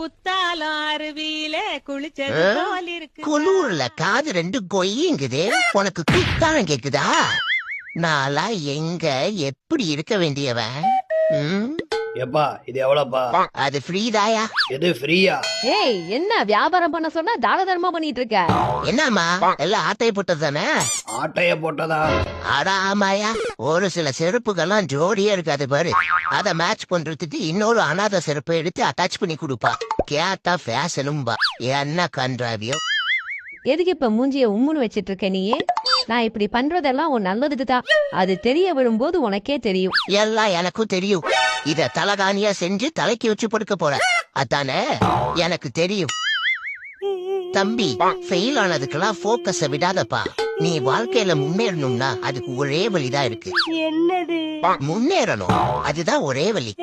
குத்தாலம் அருவியில குளிச்சது போல் இருக்கு. குளூர்ல காது ரெண்டு கொய்யுங்குது, உனக்கு குத்தாலம் கேக்குதா? நாளா எங்க எப்படி இருக்க வேண்டியவன்? எப்பா இது எவ்வளவுப்பா? அது ஃப்ரீதாயா? எது ஃப்ரீயா? ஏய், என்ன வியாபாரம் பண்ண சொன்னா தான தர்மா பண்ணிட்டு இருக்க? என்னம்மா எல்லாம் ஆட்டைய போட்டது தானே? ஆட்டைய போட்டதா? அடா ஆமாயா, ஒரு சில செருப்புகள்லாம் ஜோடியா இருக்காது பாரு, அத மேட்ச் பண்றதுக்கு இன்னொரு அனாதை செருப்பை எடுத்து அட்டாச் பண்ணி கொடுப்பா. கேட்டா ஃபேஷனும்பா. என்ன கன்றாவியோ. எதுக்கு இப்ப மூஞ்சிய உம்முன்னு வச்சிட்டு இருக்க நீயே? நான் இப்படி பண்றதெல்லாம் உன் நல்லதுக்குதான். அது தெரிய விடும்போது உனக்கே தெரியும். எல்லாம் எனக்கும் தெரியும். இத தலகாணியா செஞ்சு தலைக்கு வச்சு படுக்க போற, அதானே? எனக்கு தெரியும் தம்பி. ஃபெயில் ஆனதுக்கெல்லாம் போக்கஸ விடாதப்பா. நீ வாழ்க்கையில முன்னேறணும்னா அதுக்கு ஒரே வழிதான் இருக்கு. என்னது? முன்னேறணும், அதுதான் ஒரே வழி.